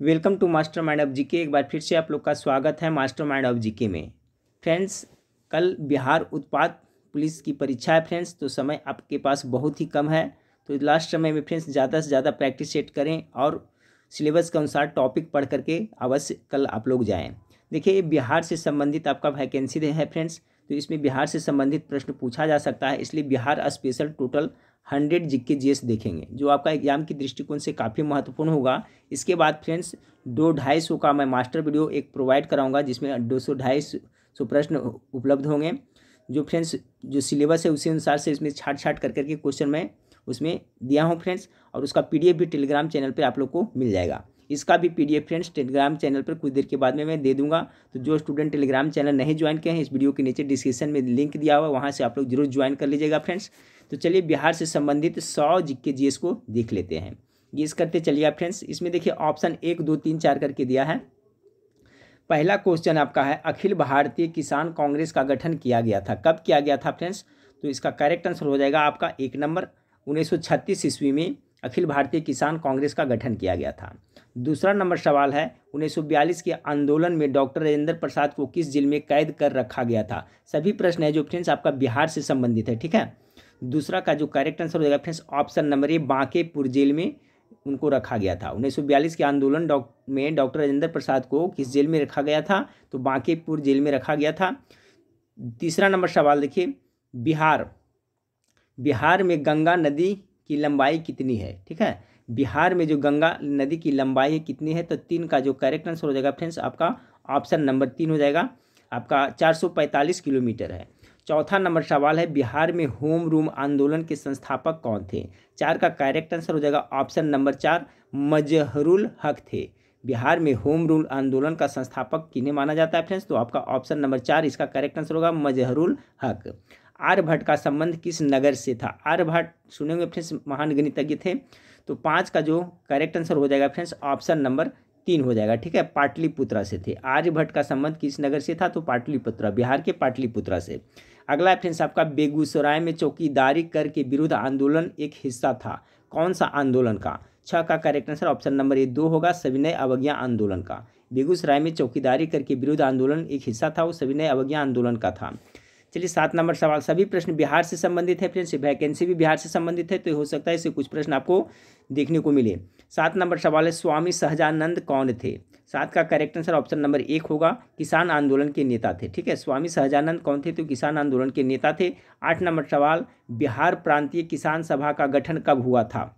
Welcome to mastermind of GK. एक बार फिर से आप लोग का स्वागत है मास्टर माइंड ऑफ जीके में। फ्रेंड्स, कल बिहार उत्पाद पुलिस की परीक्षा है फ्रेंड्स, तो समय आपके पास बहुत ही कम है। तो लास्ट समय में फ्रेंड्स ज़्यादा से ज़्यादा प्रैक्टिस सेट करें और सिलेबस के अनुसार टॉपिक पढ़ करके अवश्य कल आप लोग जाएँ। देखिए, बिहार से संबंधित आपका वैकेंसी है फ्रेंड्स, तो इसमें बिहार से संबंधित प्रश्न पूछा जा सकता है, इसलिए Bihar special total 100 GK GS देखेंगे, जो आपका एग्जाम की दृष्टिकोण से काफ़ी महत्वपूर्ण होगा। इसके बाद फ्रेंड्स 200-250 का मैं मास्टर वीडियो एक प्रोवाइड कराऊंगा, जिसमें 200-250 प्रश्न उपलब्ध होंगे। जो फ्रेंड्स जो सिलेबस है उसी अनुसार से इसमें छाट कर करके क्वेश्चन मैं उसमें दिया हूँ फ्रेंड्स, और उसका पीडीएफ भी टेलीग्राम चैनल पर आप लोग को मिल जाएगा। इसका भी पीडीएफ फ्रेंड्स टेलीग्राम चैनल पर कुछ देर के बाद में मैं दे दूंगा। तो जो स्टूडेंट टेलीग्राम चैनल नहीं ज्वाइन किए हैं, इस वीडियो के नीचे डिस्क्रिप्शन में लिंक दिया हुआ है, वहाँ से आप लोग जरूर ज्वाइन कर लीजिएगा फ्रेंड्स। तो चलिए बिहार से संबंधित 100 जीके जीएस को देख लेते हैं। गेस करते चलिए आप फ्रेंड्स। इसमें देखिए ऑप्शन 1, 2, 3, 4 करके दिया है। पहला क्वेश्चन आपका है, अखिल भारतीय किसान कांग्रेस का गठन किया गया था, कब किया गया था फ्रेंड्स? तो इसका करेक्ट आंसर हो जाएगा आपका 1 नंबर, 1936 ईस्वी में अखिल भारतीय किसान कांग्रेस का गठन किया गया था। दूसरा नंबर सवाल है, 1942 के आंदोलन में डॉक्टर राजेंद्र प्रसाद को किस जेल में कैद कर रखा गया था? सभी प्रश्न है जो फ्रेंड्स आपका बिहार से संबंधित है, ठीक है। दूसरा का जो करेक्ट आंसर हो जाएगा friends option number A, Bankepur jail में उनको रखा गया था। 1942 के आंदोलन में डॉक्टर राजेंद्र प्रसाद को किस जेल में रखा गया था? तो बांकेपुर जेल में रखा गया था। तीसरा नंबर सवाल देखिए, बिहार में गंगा नदी की लंबाई कितनी है? ठीक है, बिहार में जो गंगा नदी की लंबाई है कितनी है? तो 3 का जो करेक्ट आंसर हो जाएगा फ्रेंड्स आपका ऑप्शन नंबर 3 हो जाएगा, आपका 445 किलोमीटर है। चौथा नंबर सवाल है, बिहार में होम रूल आंदोलन के संस्थापक कौन थे? 4 का करेक्ट आंसर हो जाएगा ऑप्शन नंबर 4, मजहरुल हक थे। बिहार में होम रूल आंदोलन का संस्थापक किन्हें माना जाता है फ्रेंड्स? तो आपका ऑप्शन नंबर 4 इसका करेक्ट आंसर होगा, मजहरुल हक। आर्यभट्ट का संबंध किस नगर से था? आर्यभट्ट सुनेंगे फ्रेंड्स, महान गणितज्ञ थे। तो 5 का जो करेक्ट आंसर हो जाएगा फ्रेंड्स ऑप्शन नंबर 3 हो जाएगा, ठीक है, पाटलिपुत्रा से थे। आर्यभट्ट का संबंध किस नगर से था? तो पाटलिपुत्रा, बिहार के पाटलिपुत्रा से। अगला फ्रेंड्स आपका, बेगूसराय में चौकीदारी कर के विरुद्ध आंदोलन एक हिस्सा था, कौन सा आंदोलन का? 6 का करेक्ट आंसर ऑप्शन नंबर 2 होगा, सविनय अवज्ञा आंदोलन का। बेगूसराय में चौकीदारी करके विरुद्ध आंदोलन एक हिस्सा था, वो सविनय अवज्ञा आंदोलन का था। चलिए 7 नंबर सवाल, सभी प्रश्न बिहार से संबंधित है फ्रेंड्स, वैकेंसी भी बिहार से संबंधित है, तो हो सकता है इससे कुछ प्रश्न आपको देखने को मिले। 7 नंबर सवाल है, स्वामी सहजानंद कौन थे? 7 का करेक्ट आंसर ऑप्शन नंबर 1 होगा, किसान आंदोलन के नेता थे, ठीक है। स्वामी सहजानंद कौन थे? तो किसान आंदोलन के नेता थे। 8 नंबर सवाल, बिहार प्रांतीय किसान सभा का गठन कब हुआ था?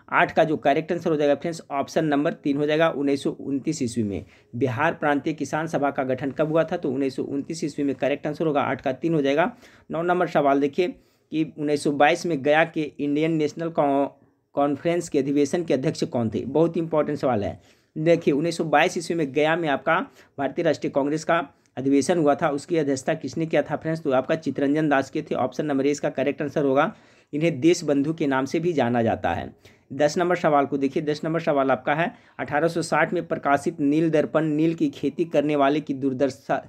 8 का जो करेक्ट आंसर हो जाएगा फ्रेंड्स ऑप्शन नंबर 3 हो जाएगा, 1929 ईस्वी में। बिहार प्रांतीय किसान सभा का गठन कब हुआ था? तो 1929 ईस्वी में करेक्ट आंसर होगा, 8 का 3 हो जाएगा। 9 नंबर सवाल देखिए कि 1922 में गया के इंडियन नेशनल कॉन्फ्रेंस के अधिवेशन के अध्यक्ष कौन थे? बहुत इंपॉर्टेंट सवाल है। देखिए 1922 ईस्वी में गया में आपका भारतीय राष्ट्रीय कांग्रेस का अधिवेशन हुआ था, उसकी अध्यक्षता किसने किया था फ्रेंड्स? तो आपका चित्तरंजन दास के थे। ऑप्शन नंबर 1 इसका करेक्ट आंसर होगा। इन्हें देश बंधु के नाम से भी जाना जाता है। 10 नंबर सवाल को देखिए, 10 नंबर सवाल आपका है, 1860 में प्रकाशित नील दर्पण नील की खेती करने वाले की दुर्दशा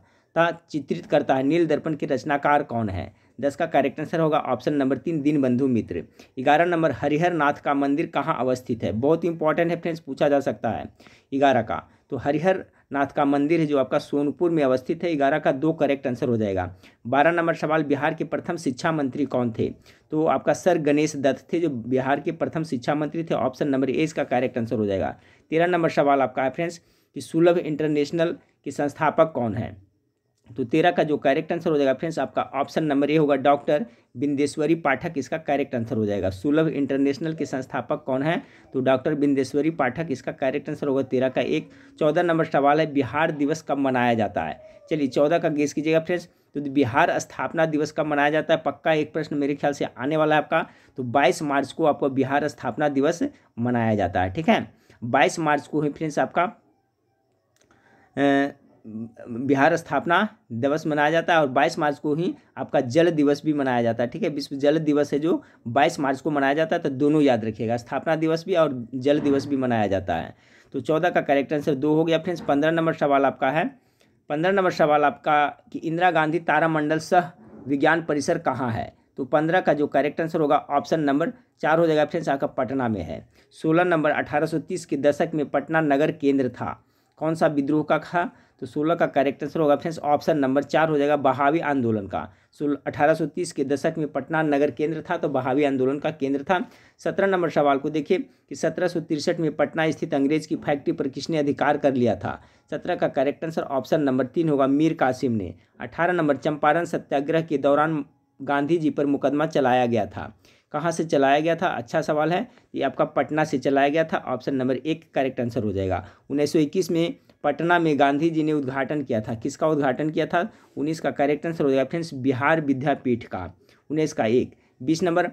चित्रित करता है, नील दर्पण के रचनाकार कौन है? 10 का करेक्ट आंसर होगा ऑप्शन नंबर 3, दीनबंधु मित्र। 11 नंबर, हरिहर नाथ का मंदिर कहाँ अवस्थित है? बहुत इंपॉर्टेंट है फ्रेंड्स, पूछा जा सकता है 11 का। तो हरिहर नाथ का मंदिर है जो आपका सोनपुर में अवस्थित है। 11 का 2 करेक्ट आंसर हो जाएगा। 12 नंबर सवाल, बिहार के प्रथम शिक्षा मंत्री कौन थे? तो आपका सर गणेश दत्त थे, जो बिहार के प्रथम शिक्षा मंत्री थे। ऑप्शन नंबर 1 इसका करेक्ट आंसर हो जाएगा। 13 नंबर सवाल आपका है फ्रेंड्स कि सुलभ इंटरनेशनल के संस्थापक कौन है? तो 13 का जो करेक्ट आंसर हो जाएगा फ्रेंड्स आपका ऑप्शन नंबर 1 होगा, डॉक्टर बिंदेश्वरी पाठक इसका करेक्ट आंसर हो जाएगा। सुलभ इंटरनेशनल के संस्थापक कौन है? तो डॉक्टर बिंदेश्वरी पाठक इसका करेक्ट आंसर होगा, 13 का 1। 14 नंबर सवाल है, बिहार दिवस कब मनाया जाता है? चलिए 14 का गेस कीजिएगा फ्रेंड्स। तो बिहार स्थापना दिवस कब मनाया जाता है? पक्का एक प्रश्न मेरे ख्याल से आने वाला है आपका। तो 22 मार्च को आपको बिहार स्थापना दिवस मनाया जाता है, ठीक है। 22 मार्च को ही फ्रेंड्स आपका बिहार स्थापना दिवस मनाया जाता है, और 22 मार्च को ही आपका जल दिवस भी मनाया जाता है, ठीक है। विश्व जल दिवस है जो 22 मार्च को मनाया जाता है, तो दोनों याद रखिएगा, स्थापना दिवस भी और जल दिवस भी मनाया जाता है। तो 14 का करेक्ट आंसर 2 हो गया फ्रेंड्स। 15 नंबर सवाल आपका है, 15 नंबर सवाल आपका कि इंदिरा गांधी तारामंडल सह विज्ञान परिसर कहाँ है? तो 15 का जो करेक्ट आंसर होगा ऑप्शन नंबर 4 हो जाएगा फ्रेंड्स, आपका पटना में है। 16 नंबर 1830 के दशक में पटना नगर केंद्र था, कौन सा विद्रोह का था? तो 16 का करेक्ट आंसर होगा फ्रेंड्स ऑप्शन नंबर 4 हो जाएगा, बहावी आंदोलन का। 1830 के दशक में पटना नगर केंद्र था, तो बहावी आंदोलन का केंद्र था। 17 नंबर सवाल को देखिए कि 1763 में पटना स्थित अंग्रेज की फैक्ट्री पर किसने अधिकार कर लिया था? 17 का करेक्ट आंसर ऑप्शन नंबर 3 होगा, मीर कासिम ने। 18 नंबर चंपारण सत्याग्रह के दौरान गांधी जी पर मुकदमा चलाया गया था, कहाँ से चलाया गया था? अच्छा सवाल है, ये आपका पटना से चलाया गया था, ऑप्शन नंबर 1 करेक्ट आंसर हो जाएगा। 1921 में पटना में गांधी जी ने उद्घाटन किया था, किसका उद्घाटन किया था? 19 का करेक्ट आंसर हो जाएगा फ्रेंड्स, बिहार विद्यापीठ का। 19 का 1। 20 नंबर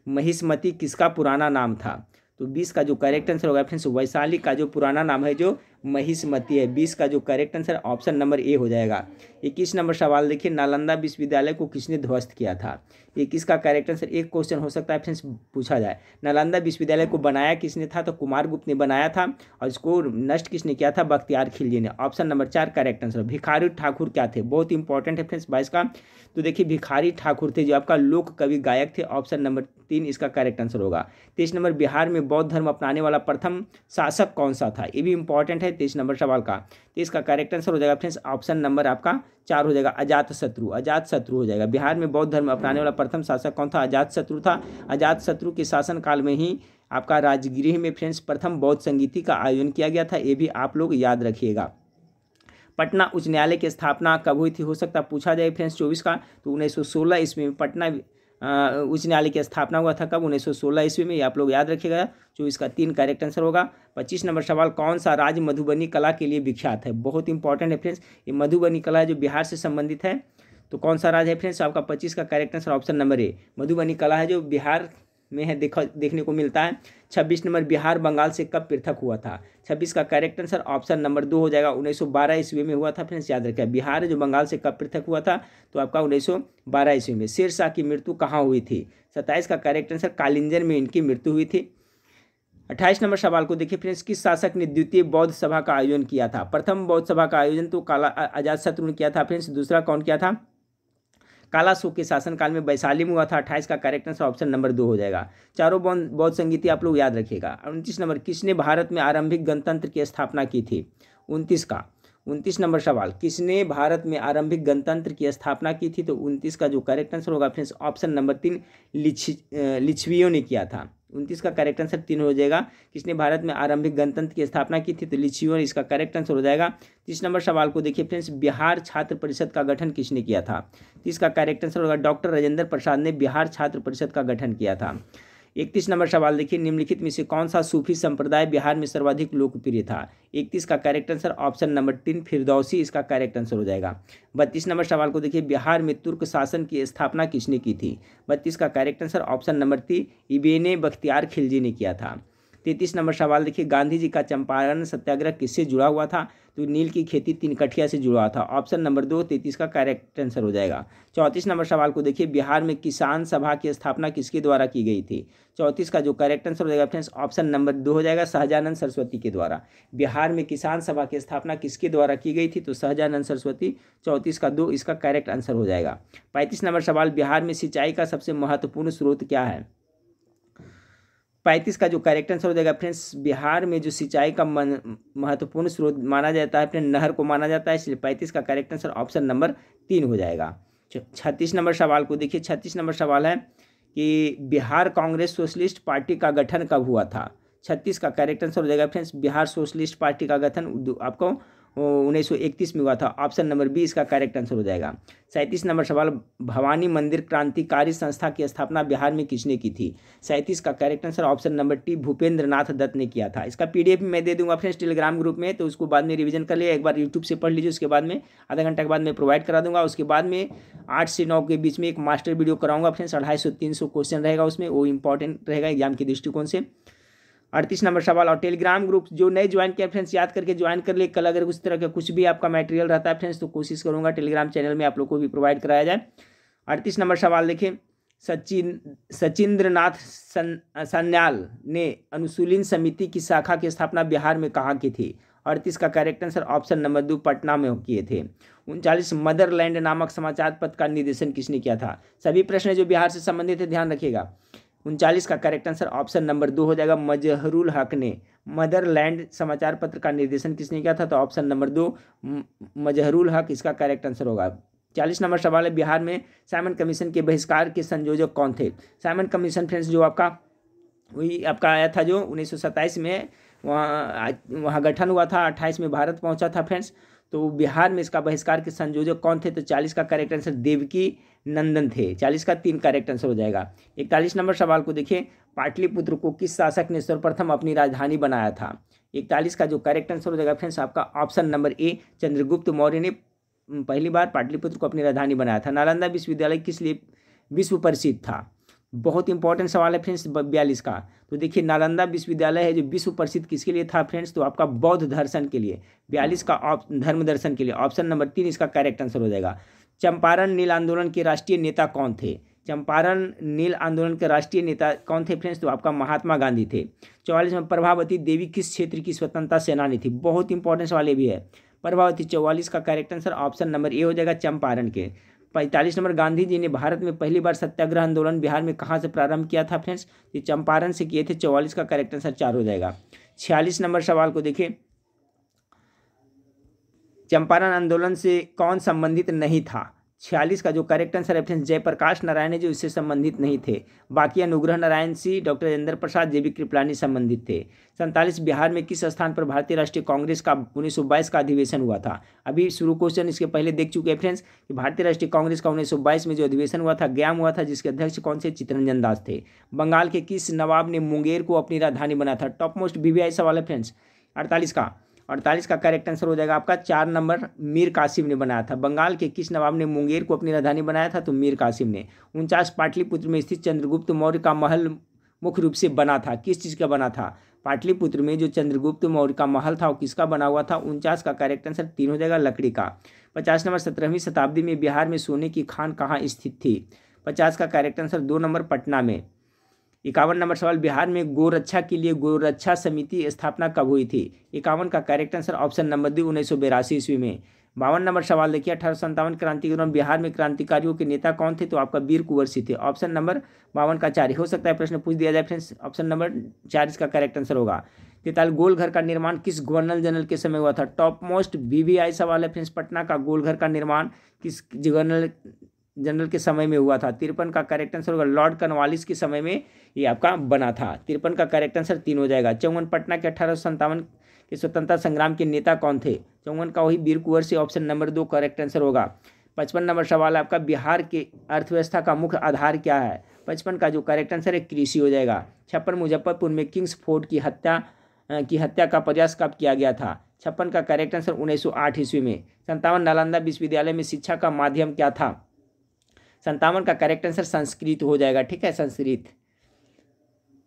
महिष्मती किसका पुराना नाम था? तो 20 का जो करेक्ट आंसर होगा फ्रेंड्स, वैशाली का जो पुराना नाम है जो महिष्मती है। 20 का जो करेक्ट आंसर ऑप्शन नंबर ए हो जाएगा। 21 नंबर सवाल देखिए, नालंदा विश्वविद्यालय को किसने ध्वस्त किया था? 21 का करेक्ट आंसर, एक क्वेश्चन हो सकता है फ्रेंड्स पूछा जाए, नालंदा विश्वविद्यालय को बनाया किसने था? तो कुमारगुप्त ने बनाया था, और इसको नष्ट किसने किया था? बख्तियार खिलजी ने। Option number 4 correct answer. Bhikhari Thakur क्या थे? बहुत इंपॉर्टेंट है फ्रेंड्स 22 का। तो देखिए भिखारी ठाकुर थे जो आपका लोक कवि गायक थे, ऑप्शन नंबर 3 इसका करेक्ट आंसर होगा। 23 नंबर बिहार में बौद्ध धर्म अपनाने वाला प्रथम शासक कौन सा था? ये भी इंपॉर्टेंट है 23 नंबर सवाल का। तो इसका करेक्ट आंसर हो जाएगा फ्रेंड्स ऑप्शन नंबर आपका 4 हो जाएगा, अजातशत्रु। अजातशत्रु हो जाएगा। बिहार में बौद्ध धर्म अपनाने वाला प्रथम शासक कौन था? अजातशत्रु था। अजातशत्रु के शासनकाल में ही आपका राजगृह में फ्रेंड्स प्रथम बौद्ध संगीति का आयोजन किया गया था, ये भी आप लोग याद रखिएगा। पटना उच्च न्यायालय की स्थापना कब हुई थी? हो सकता है पूछा जाए फ्रेंड्स 24 का। तो 1916 ईस्वी में पटना उच्च न्यायालय की स्थापना हुआ था, कब? 1916 ईस्वी में, ये आप लोग याद रखिएगा। 24 का 3 करेक्ट आंसर होगा। 25 नंबर सवाल, कौन सा राज्य मधुबनी कला के लिए विख्यात है? बहुत इंपॉर्टेंट है फ्रेंड्स, ये मधुबनी कला जो बिहार से संबंधित है, तो कौन सा राज्य है फ्रेंड्स? आपका 25 का करेक्ट आंसर ऑप्शन नंबर ए, मधुबनी कला है जो बिहार में है, देखने को मिलता है। 26 नंबर, बिहार बंगाल से कब पृथक हुआ था? 26 का करेक्ट आंसर ऑप्शन नंबर 2 हो जाएगा, 1912 ईस्वी में हुआ था फ्रेंड्स, याद रखिए। बिहार जो बंगाल से कब पृथक हुआ था? तो आपका 1912 ईस्वी में। शेरशाह की मृत्यु कहाँ हुई थी? 27 का करेक्ट आंसर, कालिंजर में इनकी मृत्यु हुई थी। 28 नंबर सवाल को देखिए फ्रेंड्स, किस शासक ने द्वितीय बौद्ध सभा का आयोजन किया था? प्रथम बौद्ध सभा का आयोजन तो अजातशत्रु ने किया था फ्रेंड्स, दूसरा कौन किया था? कालाशोक के शासनकाल में वैशाली में हुआ था। 28 का करेक्ट आंसर ऑप्शन नंबर 2 हो जाएगा। चारों बौद्ध संगीति आप लोग याद रखिएगा। 29 नंबर, किसने भारत में आरंभिक गणतंत्र की स्थापना की थी? 29 नंबर सवाल, किसने भारत में आरंभिक गणतंत्र की स्थापना की थी? तो 29 का जो करेक्ट आंसर होगा फ्रेंड्स ऑप्शन नंबर 3, लिच्छवियों ने किया था। 29 का करेक्ट आंसर 3 हो जाएगा। किसने भारत में आरंभिक गणतंत्र की स्थापना की थी? तो लिच्छवियों ने, इसका करेक्ट आंसर हो जाएगा। 30 नंबर सवाल को देखिए फ्रेंड्स, बिहार छात्र परिषद का गठन किसने किया था? 30 का करेक्ट आंसर होगा, डॉक्टर राजेंद्र प्रसाद ने बिहार छात्र परिषद का गठन किया था। 31 नंबर सवाल देखिए, निम्नलिखित में से कौन सा सूफी संप्रदाय बिहार में सर्वाधिक लोकप्रिय था? 31 का correct answer option number 3, Firdausi, इसका करेक्ट आंसर हो जाएगा। 32 नंबर सवाल को देखिए, बिहार में तुर्क शासन की स्थापना किसने की थी? 32 का correct answer option number 3, Eben Bakhtiyar Khilji ने किया था। 33 नंबर सवाल देखिए, गांधी जी का चंपारण सत्याग्रह किससे जुड़ा हुआ था? तो नील की खेती तिनकठिया से जुड़ा था, ऑप्शन नंबर 2, 33 का करेक्ट आंसर हो जाएगा। 34 नंबर सवाल को देखिए, बिहार में किसान सभा की स्थापना किसके द्वारा की गई थी? 34 का जो करेक्ट आंसर हो जाएगा फ्रेंड्स ऑप्शन नंबर 2 हो जाएगा, सहजानंद सरस्वती के द्वारा। बिहार में किसान सभा की स्थापना किसके द्वारा की गई थी? तो सहजानंद सरस्वती। 34 का 2 इसका करेक्ट आंसर हो जाएगा। 35 नंबर सवाल, बिहार में सिंचाई का सबसे महत्वपूर्ण स्रोत क्या है? 35 का जो करेक्ट आंसर हो जाएगा फ्रेंड्स, बिहार में जो सिंचाई का महत्वपूर्ण स्रोत माना जाता है फ्रेंड, नहर को माना जाता है, इसलिए 35 का करेक्ट आंसर ऑप्शन नंबर 3 हो जाएगा। 36 नंबर सवाल को देखिए, 36 नंबर सवाल है कि बिहार कांग्रेस सोशलिस्ट पार्टी का गठन कब हुआ था? 36 का करेक्ट आंसर हो जाएगा फ्रेंड्स, बिहार सोशलिस्ट पार्टी का गठन आपको 1931 में हुआ था, ऑप्शन नंबर बी इसका करेक्ट आंसर हो जाएगा। 37 नंबर सवाल, भवानी मंदिर क्रांतिकारी संस्था की स्थापना बिहार में किसने की थी? 37 का correct answer option number T, Bhupendra Nath Dutt ने किया था। इसका पीडीएफ मैं दे दूंगा फ्रेंड्स टेलीग्राम ग्रुप में, तो उसको बाद में रिवीजन कर लिया, एक बार यूट्यूब से पढ़ लीजिए, उसके बाद में आधा घंटा के बाद मैं प्रोवाइड करा दूंगा। उसके बाद में 8 से 9 के बीच में एक मास्टर वीडियो कराऊंगा फ्रेंड्स, 250-300 क्वेश्चन रहेगा उसमें, वो इंपॉर्टेंट रहेगा एग्जाम के दृष्टिकोण से। 38 नंबर सवाल, और टेलीग्राम ग्रुप जो नए ज्वाइन किया फ्रेंड्स याद करके ज्वाइन कर ले। कल अगर उस तरह का कुछ भी आपका मटेरियल रहता है फ्रेंड्स, तो कोशिश करूंगा टेलीग्राम चैनल में आप लोग को भी प्रोवाइड कराया जाए। 38 नंबर सवाल देखिए, सचिंद्रनाथ सन्याल ने अनुशीलन समिति की शाखा की स्थापना बिहार में कहाँ की थी? 38 का correct answer option number 2 Patna में किए थे। 39 मदरलैंड नामक समाचार पत्र का निर्देशन किसने किया था। सभी प्रश्न जो बिहार से संबंधित है ध्यान रखिएगा। 39 का करेक्ट आंसर ऑप्शन नंबर 2 हो जाएगा मजहरुल हक ने। मदरलैंड समाचार पत्र का निर्देशन किसने किया था, तो ऑप्शन नंबर 2 मजहरुल हक इसका करेक्ट आंसर होगा। 40 नंबर सवाल है, बिहार में साइमन कमीशन के बहिष्कार के संयोजक कौन थे। साइमन कमीशन फ्रेंड्स जो वही आपका आया था जो 1927 में वहाँ गठन हुआ था, 28 में भारत पहुँचा था फ्रेंड्स। तो बिहार में इसका बहिष्कार के संयोजक कौन थे, तो 40 का करेक्ट आंसर देवकी नंदन थे। 40 का 3 करेक्ट आंसर हो जाएगा। 41 नंबर सवाल को देखिए, पाटलिपुत्र को किस शासक ने सर्वप्रथम अपनी राजधानी बनाया था। 41 का जो करेक्ट आंसर हो जाएगा फ्रेंड्स आपका ऑप्शन नंबर ए चंद्रगुप्त मौर्य ने पहली बार पाटलिपुत्र को अपनी राजधानी बनाया था। नालंदा विश्वविद्यालय किस लिए विश्व प्रसिद्ध था। बहुत इंपॉर्टेंट सवाल है फ्रेंड्स 42 का। तो देखिए नालंदा विश्वविद्यालय है जो विश्व प्रसिद्ध किसके लिए था फ्रेंड्स, तो आपका बौद्ध दर्शन के लिए। 42 का धर्म दर्शन के लिए। ऑप्शन नंबर 3 इसका करेक्ट आंसर हो जाएगा। चंपारण नील आंदोलन के राष्ट्रीय नेता कौन थे। चंपारण नील आंदोलन के राष्ट्रीय नेता कौन थे फ्रेंड्स, तो आपका महात्मा गांधी थे। 44 में प्रभावती देवी किस क्षेत्र की स्वतंत्रता सेनानी थी। बहुत इंपॉर्टेंट सवाल ये भी है। प्रभावती 44 का करेक्ट आंसर ऑप्शन नंबर ए हो जाएगा चंपारण के। 45 नंबर, गांधी जी ने भारत में पहली बार सत्याग्रह आंदोलन बिहार में कहाँ से प्रारंभ किया था फ्रेंड्स, ये चंपारण से किए थे। 44 का करेक्ट आंसर 4 हो जाएगा। 46 नंबर सवाल को देखिए, चंपारण आंदोलन से कौन संबंधित नहीं था। 46 का जो करेक्ट आंसर है फ्रेंड्स जयप्रकाश नारायण है जो इससे संबंधित नहीं थे। बाकी अनुग्रह नारायण सिंह, डॉक्टर राजेंद्र प्रसाद, जेबी कृपलानी संबंधित थे। 47 बिहार में किस स्थान पर भारतीय राष्ट्रीय कांग्रेस का 1922 का अधिवेशन हुआ था। अभी शुरू क्वेश्चन इसके पहले देख चुके हैं फ्रेंड्स कि भारतीय राष्ट्रीय कांग्रेस का 1922 में जो अधिवेशन हुआ था गया हुआ था, जिसके अध्यक्ष कौन से, चित्तरंजन दास थे। बंगाल के किस नवाब ने मुंगेर को अपनी राजधानी बनाया था। टॉप मोस्ट वीवीआई सवाल है फ्रेंड्स। 48 का करेक्ट आंसर हो जाएगा आपका 4 नंबर, मीर कासिम ने बनाया था। बंगाल के किस नवाब ने मुंगेर को अपनी राजधानी बनाया था, तो मीर कासिम ने। 49 पाटलिपुत्र में स्थित चंद्रगुप्त मौर्य का महल मुख्य रूप से बना था, किस चीज़ का बना था। पाटलिपुत्र में जो चंद्रगुप्त मौर्य का महल था वो किसका बना हुआ था। 49 का करेक्ट आंसर 3 हो जाएगा, लकड़ी का। 50 नंबर, 17वीं शताब्दी में बिहार में सोने की खान कहाँ स्थित थी। 50 का करेक्ट आंसर 2 नंबर, पटना में। 51 नंबर सवाल, बिहार में गोरक्षा के लिए गोरक्षा समिति स्थापना कब हुई थी। 51 का करेक्ट आंसर ऑप्शन नंबर 2 1982 ईस्वी में। 52 नंबर सवाल देखिए, 1857 क्रांति के दौरान बिहार में क्रांतिकारियों के नेता कौन थे, तो आपका वीर कुंवर सिंह थे। ऑप्शन नंबर 52 का 4 हो सकता है प्रश्न पूछ दिया जाए फ्रेंड्स। ऑप्शन नंबर 4 इसका करेक्ट आंसर होगा। 43 गोलघर का निर्माण किस गवर्नर जनरल के समय हुआ था। टॉप मोस्ट वीवीआई सवाल है फ्रेंड्स। पटना का गोलघर का निर्माण किस गवर्नर जनरल के समय में हुआ था। 53 का करेक्ट आंसर होगा लॉर्ड कॉर्नवालिस के समय में ये आपका बना था। 53 का करेक्ट आंसर 3 हो जाएगा। 54 पटना के 1857 के स्वतंत्रता संग्राम के नेता कौन थे। 54 का वही Veer Kunwar Singh, option number 2 correct answer होगा। 55 नंबर सवाल है आपका, बिहार के अर्थव्यवस्था का मुख्य आधार क्या है। 55 का जो करेक्ट आंसर है कृषि हो जाएगा। 56 मुजफ्फरपुर में किंग्स फोर्ट की हत्या का प्रयास कब किया गया था। 56 का करेक्ट आंसर 1908 ईस्वी में। 57 नालंदा विश्वविद्यालय में शिक्षा का माध्यम क्या था। 57 का करेक्ट आंसर संस्कृत हो जाएगा, ठीक है, संस्कृत।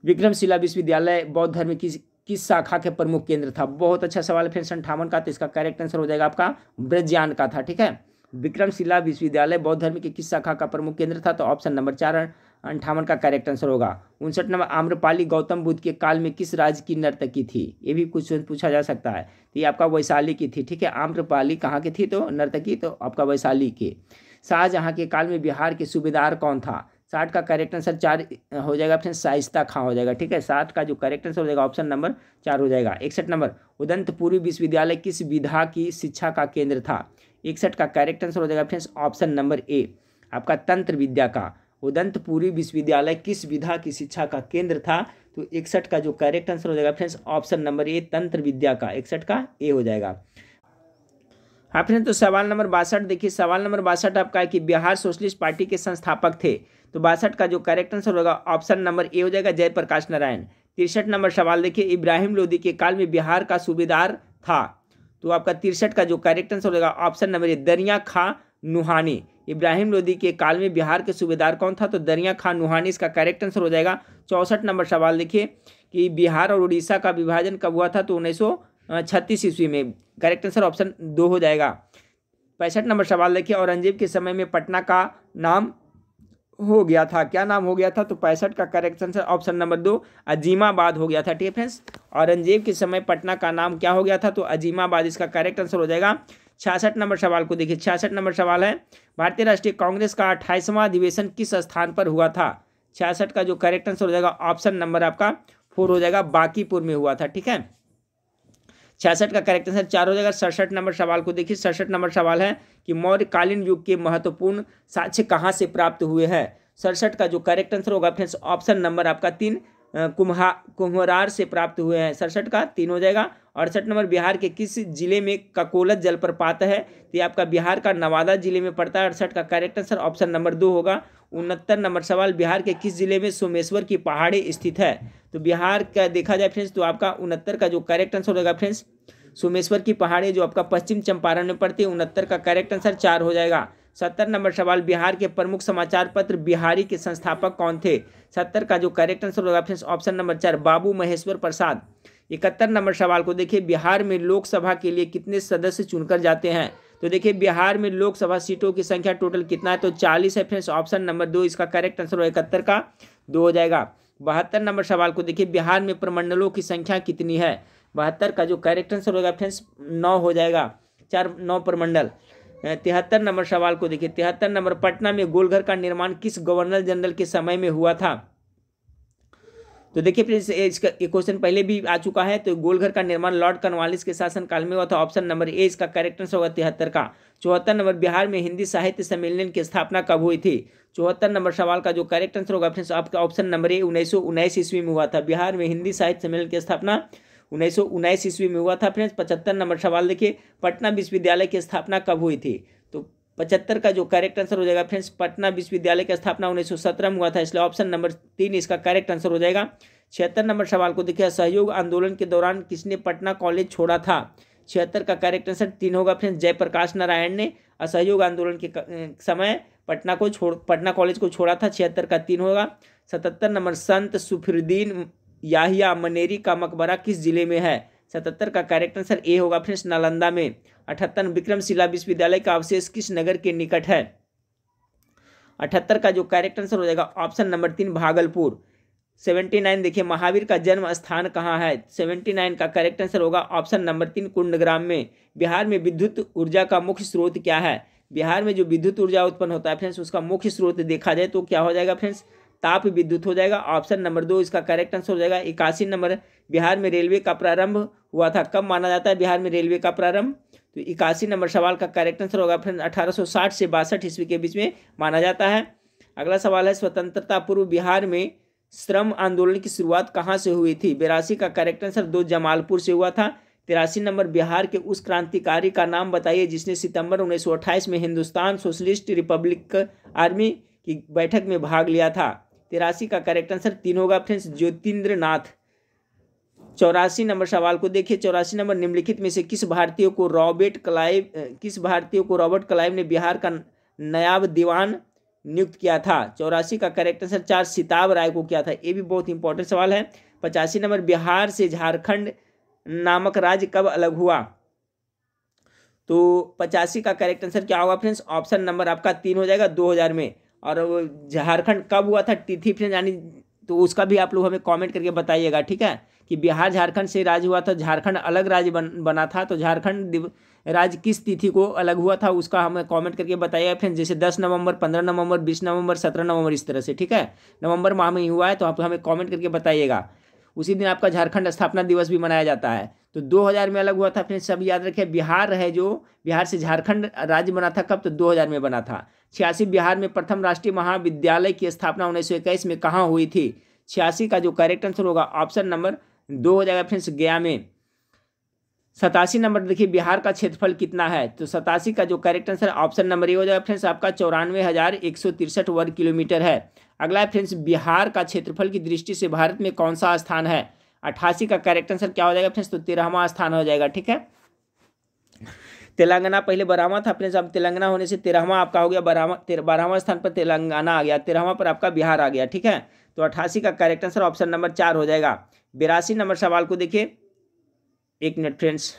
विक्रमशिला विश्वविद्यालय बौद्ध धर्म की किस शाखा के प्रमुख केंद्र था। बहुत अच्छा सवाल है फ्रेंड्स। 58 का, तो इसका करेक्ट आंसर हो जाएगा आपका ब्रज्यान का था, ठीक है। विक्रमशिला विश्वविद्यालय बौद्ध धर्म की किस शाखा का प्रमुख केंद्र था, तो ऑप्शन नंबर 4 58 का करेक्ट आंसर होगा। 59 नंबर, आम्रपाली गौतम बुद्ध के काल में किस राज्य की नर्तकी थी। ये भी कुछ पूछा जा सकता है। तो ये आपका वैशाली की थी, ठीक है। आम्रपाली कहाँ की थी, तो नर्तकी तो आपका वैशाली की। शाहजहाँ के काल में बिहार के सूबेदार कौन था। 60 का करेक्ट आंसर 4 हो जाएगा फ्रेंड्स, शाइस्ता खां हो जाएगा, ठीक है। 60 का जो करेक्ट आंसर हो जाएगा ऑप्शन नंबर 4 हो जाएगा। 61 नंबर, उदंतपुरी विश्वविद्यालय किस विधा की शिक्षा का केंद्र था। 61 का करेक्ट आंसर हो जाएगा फ्रेंड्स ऑप्शन नंबर ए आपका तंत्र विद्या का। उदंतपुरी विश्वविद्यालय किस विधा की शिक्षा का केंद्र था, तो 61 का जो करेक्ट आंसर हो जाएगा फ्रेंड्स ऑप्शन नंबर ए तंत्र विद्या का। 61 का ए हो जाएगा। हाँ फ्रेंड्स, तो सवाल नंबर 62 देखिए। सवाल नंबर 62 आपका है कि बिहार सोशलिस्ट पार्टी के संस्थापक थे। तो 62 का जो करेक्ट आंसर होगा ऑप्शन नंबर ए हो जाएगा जयप्रकाश नारायण। 63 नंबर सवाल देखिए, इब्राहिम लोदी के काल में बिहार का सूबेदार था। तो आपका 63 का जो करेक्ट आंसर होगा ऑप्शन नंबर ए दरिया खां नुहानी। इब्राहिम लोदी के काल में बिहार के सूबेदार कौन था, तो दरिया खां नुहानी इसका करेक्ट आंसर हो जाएगा। 64 नंबर सवाल देखिए कि बिहार और उड़ीसा का विभाजन कब हुआ था, तो 1936 ईस्वी में। करेक्ट आंसर ऑप्शन 2 हो जाएगा। 65 नंबर सवाल देखिए, औरंगजेब के समय में पटना का नाम हो गया था, क्या नाम हो गया था, तो 65 का correct answer option number 2 Azimabad हो गया था, ठीक है फ्रेंड्स। औरंगजेब के समय पटना का नाम क्या हो गया था? तो अजीमाबाद इसका करेक्ट आंसर हो जाएगा। 66 नंबर सवाल को देखिए, 66 नंबर सवाल है, भारतीय राष्ट्रीय कांग्रेस का 28वां अधिवेशन किस स्थान पर हुआ था? 66 का जो करेक्ट आंसर हो जाएगा ऑप्शन नंबर आपका 4 हो जाएगा, बांकीपुर में हुआ था। ठीक है, 66 का करेक्ट आंसर 4 हो जाएगा। 67 नंबर सवाल को देखिए, 67 नंबर सवाल है कि मौर्यकालीन युग के महत्वपूर्ण साक्ष्य कहाँ से प्राप्त हुए हैं? 67 का जो करेक्ट आंसर होगा फ्रेंड्स ऑप्शन नंबर आपका 3 कुम्हरार से प्राप्त हुए हैं। 67 का 3 हो जाएगा। 68 नंबर, बिहार के किस जिले में ककोलत जलप्रपात है? तो ये आपका बिहार का नवादा जिले में पड़ता है। 68 का करेक्ट आंसर ऑप्शन नंबर 2 होगा। 69 नंबर सवाल, बिहार के किस जिले में सोमेश्वर की पहाड़ी स्थित है? तो बिहार का देखा जाए फ्रेंड्स तो आपका 69 का जो करेक्ट आंसर होगा फ्रेंड्स सोमेश्वर की पहाड़ी जो आपका पश्चिम चंपारण में पड़ती है। 69 का करेक्ट आंसर 4 हो जाएगा। 70 नंबर सवाल, बिहार के प्रमुख समाचार पत्र बिहारी के संस्थापक कौन थे? 70 का जो करेक्ट आंसर होगा फ्रेंड्स ऑप्शन नंबर 4 बाबू महेश्वर प्रसाद। 71 नंबर सवाल को देखिए, बिहार में लोकसभा के लिए कितने सदस्य चुनकर जाते हैं? तो देखिए बिहार में लोकसभा सीटों की संख्या टोटल कितना है? तो 40 है फ्रेंड्स, ऑप्शन नंबर 2 इसका करेक्ट आंसर होगा। 71 का 2 हो जाएगा। 72 नंबर सवाल को देखिए, बिहार में प्रमंडलों की संख्या कितनी है? 72 का जो करेक्ट आंसर होगा फ्रेंड्स 9 हो जाएगा, 9 प्रमंडल। 73 नंबर सवाल को देखिए, 73 नंबर, पटना में गोलघर का निर्माण किस गवर्नर जनरल के समय में हुआ था? तो देखिए फ्रेंड्स इसका एक क्वेश्चन पहले भी आ चुका है। तो गोलघर का निर्माण लॉर्ड कॉर्नवालिस के शासन काल में हुआ था। ऑप्शन नंबर ए इसका करेक्ट आंसर होगा 73 का। 74 नंबर, बिहार में हिंदी साहित्य सम्मेलन की स्थापना कब हुई थी? 74 नंबर सवाल का जो करेक्ट आंसर होगा फ्रेंड्स आपका ऑप्शन नंबर ए 1919 ईस्वी में हुआ था। बिहार में हिंदी साहित्य सम्मेलन की स्थापना 1919 ईस्वी में हुआ था फ्रेंड्स। 75 नंबर सवाल देखिए, पटना विश्वविद्यालय की स्थापना कब हुई थी? तो 75 का जो करेक्ट आंसर हो जाएगा फ्रेंड्स, पटना विश्वविद्यालय की स्थापना 1917 में हुआ था, इसलिए ऑप्शन नंबर 3 इसका करेक्ट आंसर हो जाएगा। 76 नंबर सवाल को देखिए, असहयोग आंदोलन के दौरान किसने पटना कॉलेज छोड़ा था? 76 का करेक्ट आंसर 3 होगा फ्रेंड्स, जयप्रकाश नारायण ने असहयोग आंदोलन के समय पटना कॉलेज को छोड़ा था। 76 का 3 होगा। 77 नंबर, संत सुफरुद्दीन याहिया मनेरी का मकबरा किस जिले में है? 77 का करेक्ट आंसर ए होगा फ्रेंड्स, नालंदा में। 78 विक्रमशिला विश्वविद्यालय का अवशेष किस नगर के निकट है? 78 का जो करेक्ट आंसर हो जाएगा ऑप्शन नंबर 3 भागलपुर। 79 देखिए, महावीर का जन्म स्थान कहाँ है? 79 का करेक्ट आंसर होगा ऑप्शन नंबर 3 कुंडग्राम में। बिहार में विद्युत ऊर्जा का मुख्य स्रोत क्या है? बिहार में जो विद्युत ऊर्जा उत्पन्न होता है फ्रेंड्स उसका मुख्य स्रोत देखा जाए तो क्या हो जाएगा फ्रेंड्स? ताप विद्युत हो जाएगा। ऑप्शन नंबर 2 इसका करेक्ट आंसर हो जाएगा। 81 नंबर, बिहार में रेलवे का प्रारंभ हुआ था, कब माना जाता है बिहार में रेलवे का प्रारंभ? तो 81 नंबर सवाल का करेक्ट आंसर होगा फ्रेंड्स 1860 से 62 ईस्वी के बीच में माना जाता है। अगला सवाल है, स्वतंत्रता पूर्व बिहार में श्रम आंदोलन की शुरुआत कहाँ से हुई थी? 82 का करेक्ट आंसर 2 जमालपुर से हुआ था। 83 नंबर, बिहार के उस क्रांतिकारी का नाम बताइए जिसने सितंबर 1928 में हिंदुस्तान सोशलिस्ट रिपब्लिक आर्मी की बैठक में भाग लिया था। 83 का करेक्ट आंसर 3 होगा फ्रेंड्स, ज्योतिन्द्र नाथ। 84 नंबर सवाल को देखिए, 84 नंबर, निम्नलिखित में से किस भारतीय को रॉबर्ट क्लाइव ने बिहार का नायब दीवान नियुक्त किया था? 84 का करेक्ट आंसर 4 सिताब राय को किया था। ये भी बहुत इंपॉर्टेंट सवाल है। 85 नंबर, बिहार से झारखंड नामक राज्य कब अलग हुआ? तो 85 का करेक्ट आंसर क्या होगा फ्रेंड्स? ऑप्शन नंबर आपका 3 हो जाएगा, 2000 में। और झारखंड कब हुआ था तिथि फ्रेंड्स, यानी तो उसका भी आप लोग हमें कमेंट करके बताइएगा, ठीक है, कि बिहार झारखंड से राज्य हुआ था, झारखंड अलग राज्य बना था, तो झारखंड राज्य किस तिथि को अलग हुआ था उसका हमें कमेंट करके बताइएगा फ्रेंड्स। जैसे 10 नवंबर, 15 नवंबर, 20 नवंबर, 17 नवंबर, इस तरह से, ठीक है। नवंबर माह में ही हुआ है तो आप हमें कमेंट करके बताइएगा। उसी दिन आपका झारखंड स्थापना दिवस भी मनाया जाता है। तो 2000 में अलग हुआ था फ्रेंड्स, सब याद रखें। बिहार है जो बिहार से झारखंड राज्य बना था कब? तो 2000 में बना था। 86 बिहार में प्रथम राष्ट्रीय महाविद्यालय की स्थापना 1921 में कहाँ हुई थी? 86 का जो करेक्ट आंसर होगा ऑप्शन नंबर 2 हो जाएगा फ्रेंड्स, गया में। 87 नंबर देखिए, बिहार का क्षेत्रफल कितना है? तो 87 का जो करेक्ट आंसर ऑप्शन नंबर ए हो जाएगा फ्रेंड्स, आपका 94,163 वर्ग किलोमीटर है। अगला है फ्रेंड्स, बिहार का क्षेत्रफल की दृष्टि से भारत में कौन सा स्थान है? 88 का करेक्ट आंसर क्या हो जाएगा फ्रेंड्स? तो 13वां स्थान हो जाएगा, ठीक है। तेलंगाना पहले 12वां था फ्रेंड्स, अब तेलंगाना होने से 13वां आपका हो गया, 12वां स्थान पर तेलंगाना आ गया, 13वां पर आपका बिहार आ गया, ठीक है। तो 88 का करेक्ट आंसर ऑप्शन नंबर 4 हो जाएगा। 82 नंबर सवाल को देखिए, एक मिनट फ्रेंड्स,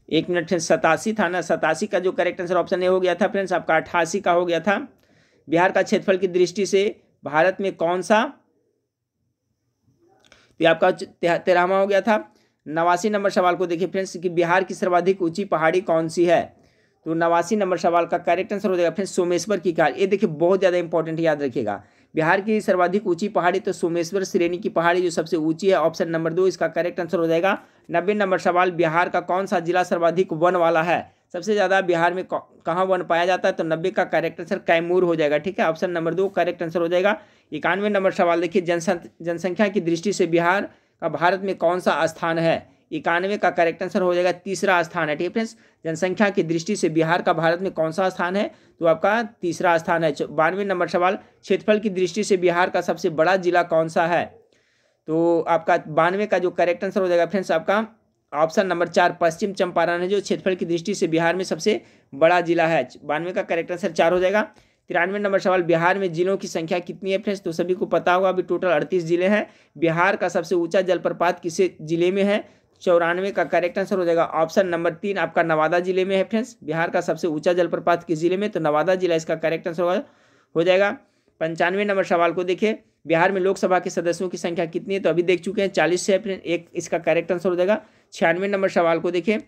एक मिनट फ्रेंड्स, 87 था ना, 87 का जो करेक्ट आंसर ऑप्शन ए हो गया था फ्रेंड्स, आपका 88 का हो गया था। बिहार का क्षेत्रफल की दृष्टि से भारत में कौन सा, तो आपका 13वां हो गया था। 89 नंबर सवाल को देखिए फ्रेंड्स कि बिहार की सर्वाधिक ऊंची पहाड़ी कौन सी है, तो 89 नंबर सवाल का करेक्ट आंसर हो जाएगा फ्रेंड्स सोमेश्वर की पहाड़ी। ये देखिए बहुत ज़्यादा इंपॉर्टेंट, याद रखिएगा। बिहार की सर्वाधिक ऊंची पहाड़ी तो सोमेश्वर श्रेणी की पहाड़ी जो सबसे ऊंची है, ऑप्शन नंबर 2 इसका करेक्ट आंसर हो जाएगा। 90 नंबर सवाल बिहार का कौन सा जिला सर्वाधिक वन वाला है, सबसे ज़्यादा बिहार में कहाँ वन पाया जाता है, तो 90 का करेक्ट आंसर कैमूर हो जाएगा, ठीक है, ऑप्शन नंबर 2 करेक्ट आंसर हो जाएगा। 91 नंबर सवाल देखिए जनसंख्या की दृष्टि से बिहार का भारत में कौन सा स्थान है, 91 का करेक्ट आंसर हो जाएगा तीसरा स्थान है, ठीक है फ्रेंड्स। जनसंख्या की दृष्टि से बिहार का भारत में कौन सा स्थान है, तो आपका तीसरा स्थान है। 92 नंबर सवाल क्षेत्रफल की दृष्टि से बिहार का सबसे बड़ा जिला कौन सा है, तो आपका 92 का जो करेक्ट आंसर हो जाएगा फ्रेंड्स आपका ऑप्शन नंबर 4 पश्चिम चंपारण है, जो क्षेत्रफल की दृष्टि से बिहार में सबसे बड़ा जिला है। 92 का करेक्ट आंसर 4 हो जाएगा। 93 नंबर सवाल बिहार में जिलों की संख्या कितनी है फ्रेंड्स, तो सभी को पता होगा अभी टोटल 38 जिले हैं। बिहार का सबसे ऊंचा जलप्रपात किस जिले में है, 94 का करेक्ट आंसर हो जाएगा ऑप्शन नंबर 3 आपका नवादा जिले में है फ्रेंड्स। बिहार का सबसे ऊंचा जलप्रपात किस जिले में, तो नवादा जिला इसका करेक्ट आंसर हो जाएगा। 95 नंबर सवाल को देखिए बिहार में लोकसभा के सदस्यों की संख्या कितनी है, तो अभी देख चुके हैं 40 से फ्रेंड, एक इसका करेक्ट आंसर हो जाएगा। 96 नंबर सवाल को देखिए,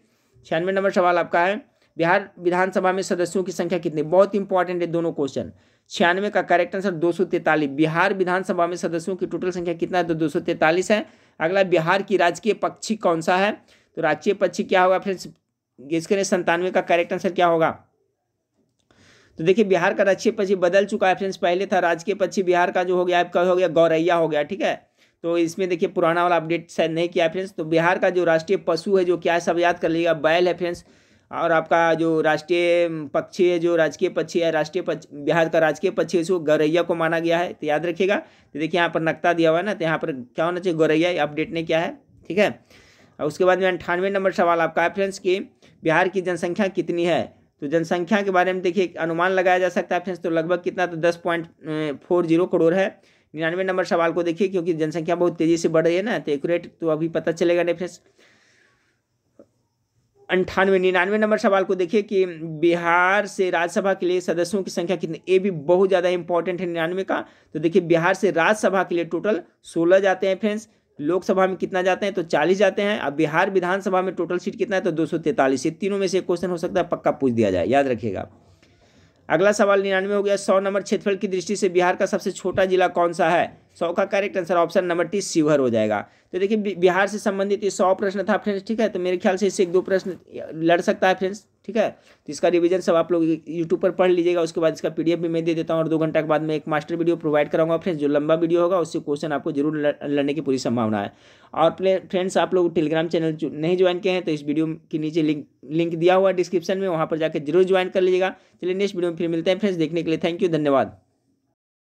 96 नंबर सवाल आपका है बिहार विधानसभा में सदस्यों की संख्या कितनी, बहुत इंपॉर्टेंट है दोनों क्वेश्चन। 96 का करेक्ट आंसर 243, बिहार विधानसभा में सदस्यों की टोटल संख्या कितना है, तो 243 है। अगला बिहार की राजकीय पक्षी कौन सा है, तो राजकीय पक्षी क्या होगा फ्रेंड्स, गेस करें 97 का करेक्ट आंसर क्या होगा, तो देखिए बिहार का राजकीय पक्षी बदल चुका है फ्रेंड्स, पहले था राजकीय पक्षी बिहार का जो हो गया आपका हो गया गौरैया हो गया, ठीक है। तो इसमें देखिए पुराना वाला अपडेट शायद नहीं किया फ्रेंड्स। तो बिहार का जो राष्ट्रीय पशु है जो क्या है सब याद कर लीजिएगा, बैल है फ्रेंड्स। और आपका जो राष्ट्रीय पक्षी है, जो राजकीय पक्षी है, राष्ट्रीय बिहार का राजकीय पक्षी है उसको गौरैया को माना गया है, तो याद रखिएगा। तो देखिए यहाँ पर नक्ता दिया हुआ है ना, तो यहाँ पर क्या होना चाहिए गौरैया, अपडेट नहीं किया है, ठीक है। और उसके बाद में 98 नंबर सवाल आपका है फ्रेंड्स कि बिहार की जनसंख्या कितनी है, तो जनसंख्या के बारे में देखिए अनुमान लगाया जा सकता है फ्रेंड्स, तो लगभग कितना, तो 10.40 करोड़ है। 99 नंबर सवाल को देखिए क्योंकि जनसंख्या बहुत तेजी से बढ़ रही है ना, तो एक्यूरेट तो अभी पता चलेगा नहीं फ्रेंड्स। 99 नंबर सवाल को देखिए कि बिहार से राज्यसभा के लिए सदस्यों की संख्या कितनी, ये भी बहुत ज़्यादा इंपॉर्टेंट है 99 का। तो देखिए बिहार से राज्यसभा के लिए टोटल 16 जाते हैं फ्रेंड्स, लोकसभा में कितना जाते हैं, तो 40 जाते हैं। अब बिहार विधानसभा में टोटल सीट कितना है, तो 243। ये तीनों में से क्वेश्चन हो सकता है पक्का पूछ दिया जाए, याद रखिएगा। अगला सवाल 99 हो गया। 100 नंबर क्षेत्रफल की दृष्टि से बिहार का सबसे छोटा जिला कौन सा है, 100 का correct answer option number 30 Sheohar हो जाएगा। तो देखिए बिहार से संबंधित ये 100 प्रश्न था फ्रेंड्स, ठीक है। तो मेरे ख्याल से इससे 1-2 प्रश्न लड़ सकता है फ्रेंड्स, ठीक है। तो इसका रिवीजन सब आप लोग यूट्यूब पर पढ़ लीजिएगा। उसके बाद इसका PDF भी मैं दे देता हूँ और 2 घंटा के बाद में एक मास्टर वीडियो प्रोवाइड कराऊंगा फ्रेंड्स, जो लंबा वीडियो होगा उससे क्वेश्चन आपको जरूर लड़ने की पूरी संभावना है। और फ्रेंड्स आप लोग टेलीग्राम चैनल नहीं ज्वाइन किए हैं तो इस वीडियो के नीचे लिंक दिया हुआ है डिस्क्रिप्शन में, वहाँ पर जाकर जरूर ज्वाइन कर लीजिएगा। चलिए नेक्स्ट वीडियो में फिर मिलते हैं फ्रेंड्स, देखने के लिए थैंक यू, धन्यवाद।